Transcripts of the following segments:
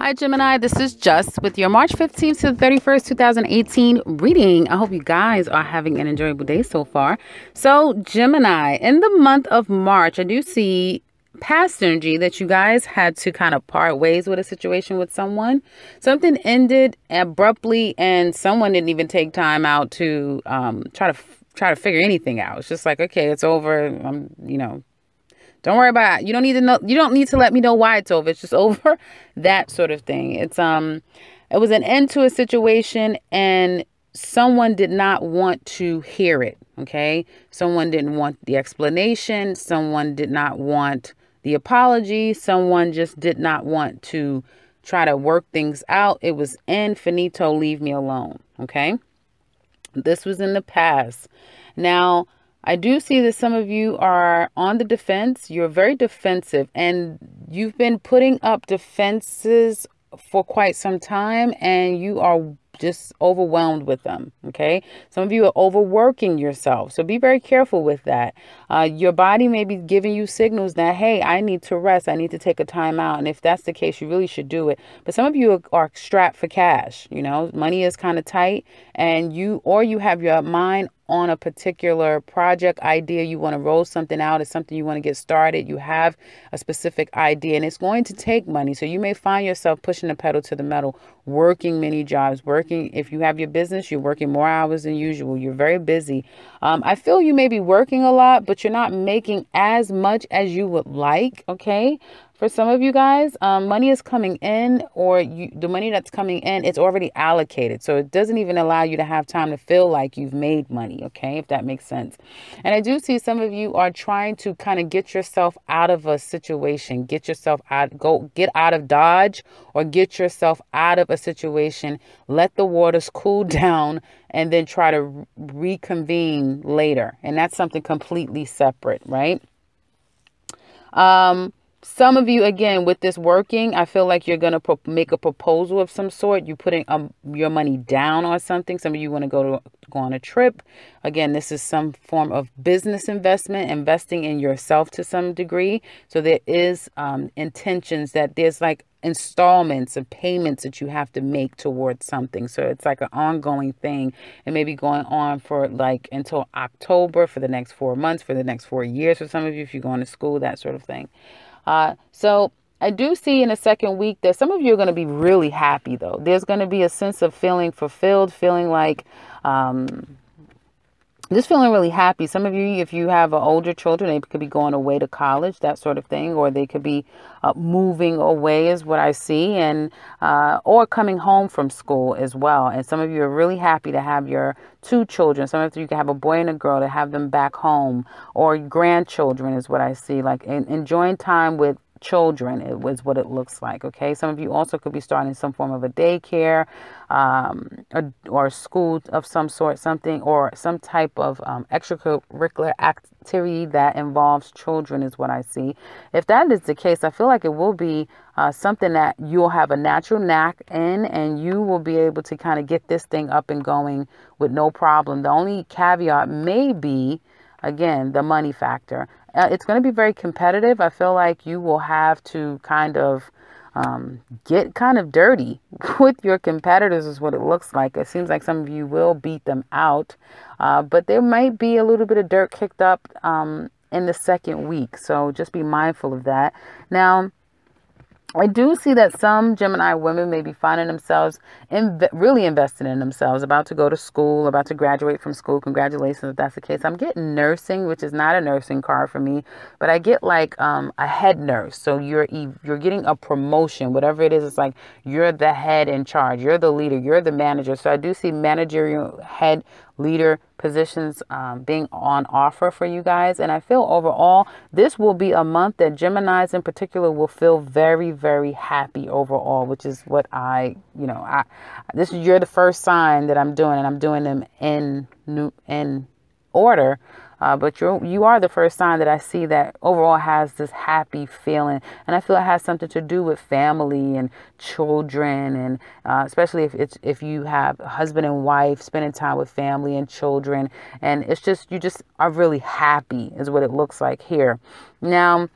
Hi, Gemini. This is Just with your March 15th to the 31st, 2018 reading. I hope you guys are having an enjoyable day so far. So, Gemini, in the month of March, I do see past energy that you guys had to kind of part ways with a situation with someone. Something ended abruptly and someone didn't even take time out to try to figure anything out. It's just like, okay, it's over. Don't worry about it. You don't need to know. You don't need to let me know why it's over. It's just over. That sort of thing. It was an end to a situation and someone did not want to hear it. Okay. Someone didn't want the explanation. Someone did not want the apology. Someone just did not want to try to work things out. It was finito. Leave me alone. Okay. This was in the past. Now, I do see that some of you are on the defense. You're very defensive and you've been putting up defenses for quite some time and you are just overwhelmed with them. Okay. Some of you are overworking yourself. So be very careful with that. Your body may be giving you signals that, hey, I need to rest. I need to take a time out. And if that's the case, you really should do it. But some of you are strapped for cash. You know, money is kind of tight and you have your mind on a particular project idea. You want to roll something out. It's something you want to get started. You have a specific idea and it's going to take money. So you may find yourself pushing the pedal to the metal, working many jobs, if you have your business, you're working more hours than usual. You're very busy. I feel you may be working a lot, but you're not making as much as you would like. Okay. For some of you guys, money is coming in the money that's coming in, it's already allocated. So it doesn't even allow you to have time to feel like you've made money. Okay, if that makes sense. And I do see some of you are trying to kind of get yourself out of a situation, get out of Dodge or get yourself out of a situation, let the waters cool down and then try to reconvene later. And that's something completely separate, right? Some of you, again, with this working, I feel like you're going to make a proposal of some sort. You're putting your money down on something. Some of you want to go on a trip. Again, this is some form of business investment, investing in yourself to some degree. So there is intentions that there's like installments of payments that you have to make towards something. So it's like an ongoing thing. It may be going on for like until October, for the next 4 months, for the next 4 years. For some of you, if you're going to school, that sort of thing. So I do see in the second week that some of you are going to be really happy, though. There's going to be a sense of feeling fulfilled, feeling like just feeling really happy. Some of you, if you have older children, they could be going away to college, that sort of thing, or they could be moving away is what I see, and or coming home from school as well. And some of you are really happy to have your 2 children. Some of you can have a boy and a girl, to have them back home, or grandchildren is what I see, like enjoying time with children. It was what it looks like. Okay. Some of you also could be starting some form of a daycare or school of some sort, something, or some type of extracurricular activity that involves children is what I see. If that is the case, I feel like it will be something that you'll have a natural knack in and you will be able to kind of get this thing up and going with no problem. The only caveat may be, again, the money factor. It's going to be very competitive. I feel like you will have to kind of get kind of dirty with your competitors is what it looks like. It seems like some of you will beat them out, but there might be a little bit of dirt kicked up in the second week. So just be mindful of that. Now, I do see that some Gemini women may be finding themselves really invested in themselves, about to go to school, about to graduate from school. Congratulations if that's the case. I'm getting nursing, which is not a nursing card for me, but I get like a head nurse. So you're getting a promotion, whatever it is. It's like you're the head in charge. You're the leader. You're the manager. So I do see managerial head leader positions being on offer for you guys. And I feel overall, this will be a month that Geminis in particular will feel very, very happy overall, which is what you're the first sign that I'm doing, and I'm doing them in order. But you are the first sign that I see that overall has this happy feeling. And I feel it has something to do with family and children. And especially if you have a husband and wife spending time with family and children. And it's just, you just are really happy is what it looks like here. Now,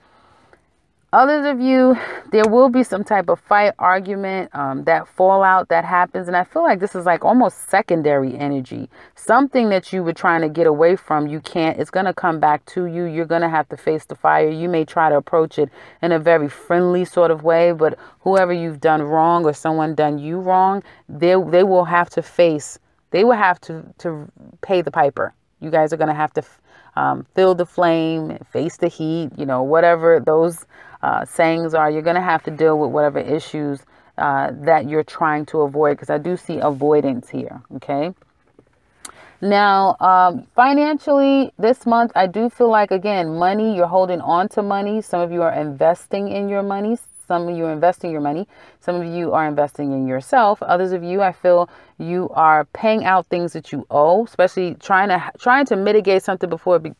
Others of you, there will be some type of fight, argument, that fallout that happens. And I feel like this is like almost secondary energy. Something that you were trying to get away from, you can't. It's going to come back to you. You're going to have to face the fire. You may try to approach it in a very friendly sort of way. But whoever you've done wrong or someone done you wrong, they will have to face, they will have to pay the piper. You guys are going to have to feel the flame, face the heat, whatever those sayings are. You're going to have to deal with whatever issues that you're trying to avoid, because I do see avoidance here. Okay. Now, financially this month, I do feel like, again, money, you're holding on to money. Some of you are investing in your money. Some of you are investing your money. Some of you are investing in yourself. Others of you, I feel you are paying out things that you owe, especially trying to mitigate something before it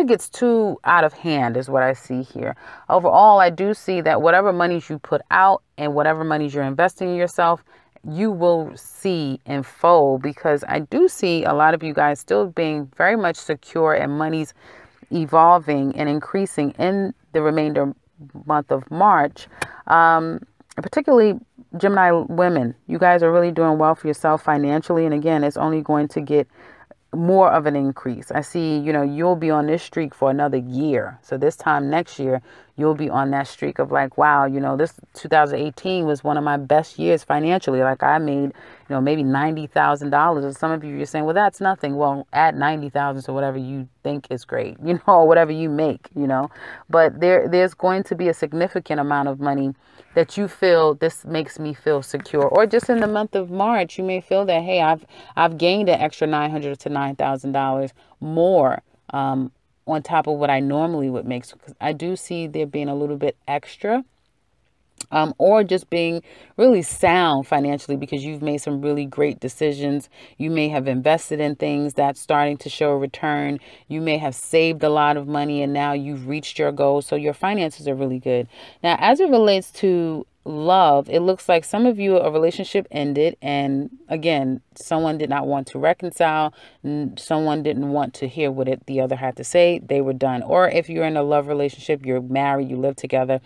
gets too out of hand is what I see here. Overall, I do see that whatever monies you put out and whatever monies you're investing in yourself, you will see and fold, because I do see a lot of you guys still being very much secure and money's evolving and increasing in the remainder month of March. Particularly Gemini women, you guys are really doing well for yourself financially. And again, it's only going to get more of an increase. I see, you'll be on this streak for another year. So this time next year, you'll be on that streak of like, wow, this 2018 was one of my best years financially. Like I made, maybe $90,000. Or some of you, you're saying, well, that's nothing. Well, add 90,000 to whatever you think is great, whatever you make, but there's going to be a significant amount of money that you feel, this makes me feel secure. Or just in the month of March, you may feel that, hey, I've gained an extra $900 to $9,000 more on top of what I normally would make. So, 'cause I do see there being a little bit extra. Or just being really sound financially, because you've made some really great decisions. You may have invested in things that's starting to show a return. You may have saved a lot of money and now you've reached your goals. So your finances are really good. Now, as it relates to love, it looks like some of you, a relationship ended. And again, someone did not want to reconcile. Someone didn't want to hear what the other had to say. They were done. Or if you're in a love relationship, you're married, you live together,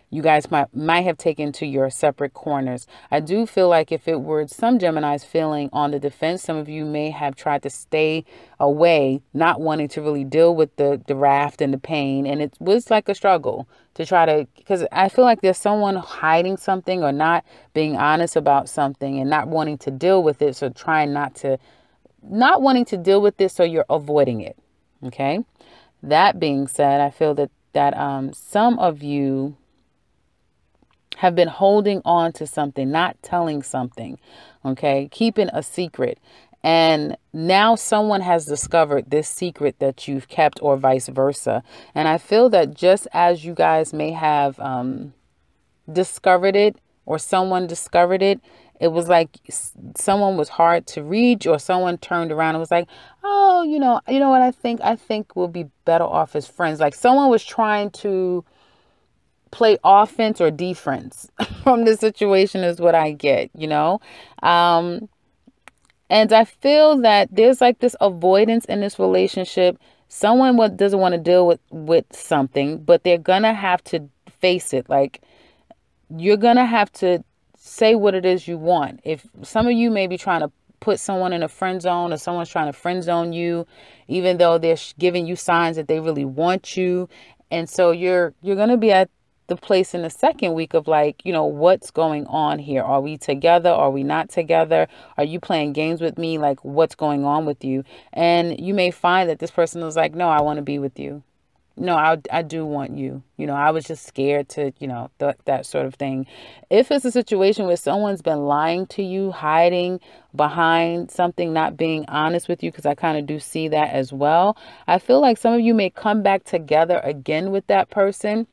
you guys might have taken to your separate corners. I do feel like if it were some Geminis feeling on the defense, some of you may have tried to stay away, not wanting to really deal with the wrath and the pain. And it was like a struggle to try to, because I feel like there's someone hiding something or not being honest about something and not wanting to deal with it. So trying not wanting to deal with this. So you're avoiding it. Okay. That being said, I feel that some of you have been holding on to something, not telling something, okay, keeping a secret. And now someone has discovered this secret that you've kept, or vice versa. And I feel that just as you guys may have discovered it, or someone discovered it, it was like someone was hard to reach, or someone turned around and was like, oh, you know what I think we'll be better off as friends. Like someone was trying to play offense or defense from the situation is what I get, and I feel that there's like this avoidance in this relationship. Someone doesn't want to deal with something, but they're gonna have to face it. Like you're gonna have to say what it is you want. If some of you may be trying to put someone in a friend zone, or someone's trying to friend zone you, even though they're giving you signs that they really want you, and so you're gonna be at the place in the second week of like, what's going on here? Are we together? Are we not together? Are you playing games with me? Like, what's going on with you? And you may find that this person is like, no, I want to be with you. No, I do want you. I was just scared to, that sort of thing. If it's a situation where someone's been lying to you, hiding behind something, not being honest with you, because I kind of do see that as well. I feel like some of you may come back together again with that person,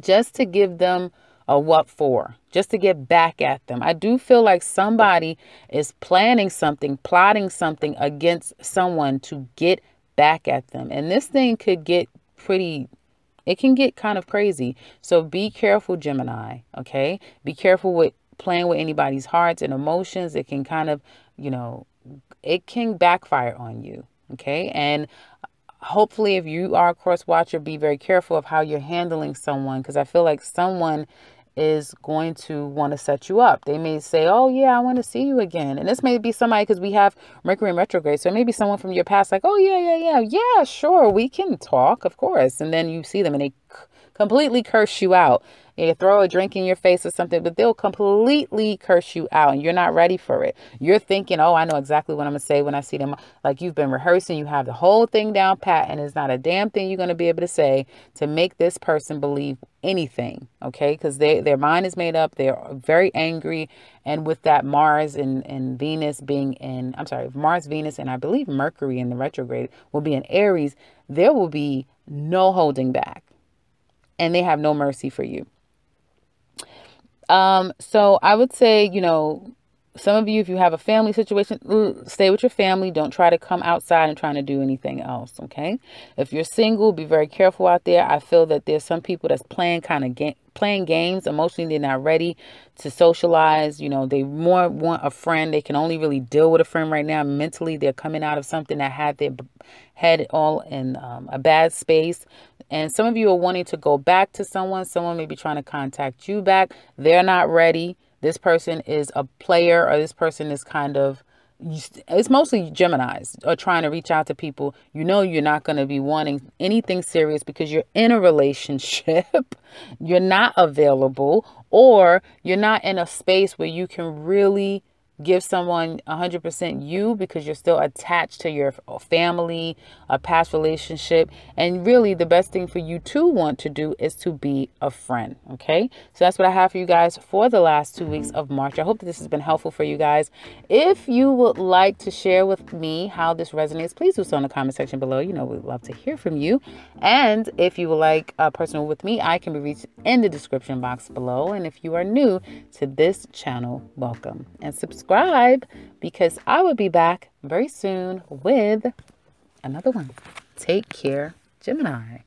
just to give them a what for, just to get back at them. I do feel like somebody is planning something, plotting something against someone to get back at them. And this thing could get it can get kind of crazy. So be careful, Gemini. Okay. Be careful with playing with anybody's hearts and emotions. It can kind of, it can backfire on you. Okay. And hopefully, if you are a cross watcher, be very careful of how you're handling someone, because I feel like someone is going to want to set you up. They may say, oh yeah, I want to see you again. And this may be somebody, because we have Mercury in retrograde. So it may be someone from your past like, oh yeah, sure, we can talk, of course. And then you see them and they completely curse you out. You throw a drink in your face or something, but they'll completely curse you out and you're not ready for it. You're thinking, oh, I know exactly what I'm going to say when I see them. Like you've been rehearsing, you have the whole thing down pat, and it's not a damn thing you're going to be able to say to make this person believe anything. Okay. Because their mind is made up. They're very angry. And with that Mars and Venus being in, I'm sorry, Mars, Venus, and I believe Mercury in the retrograde will be in Aries, there will be no holding back. And they have no mercy for you. So I would say, some of you, if you have a family situation, stay with your family. Don't try to come outside and trying to do anything else. Okay. If you're single, be very careful out there. I feel that there's some people that's playing games. Emotionally, they're not ready to socialize. They more want a friend. They can only really deal with a friend right now. Mentally, they're coming out of something that had their head all in a bad space. And some of you are wanting to go back to someone. Someone may be trying to contact you back. They're not ready. This person is a player, or this person is it's mostly Geminis, or trying to reach out to people. You're not going to be wanting anything serious because you're in a relationship. You're not available, or you're not in a space where you can really give someone 100% you, because you're still attached to your family, a past relationship. And really the best thing for you to want to do is to be a friend. Okay. So that's what I have for you guys for the last 2 weeks of March. I hope that this has been helpful for you guys. If you would like to share with me how this resonates, please do so in the comment section below. We'd love to hear from you. And if you would like a personal with me, I can be reached in the description box below. And if you are new to this channel, welcome and subscribe, because I will be back very soon with another one. Take care, Gemini.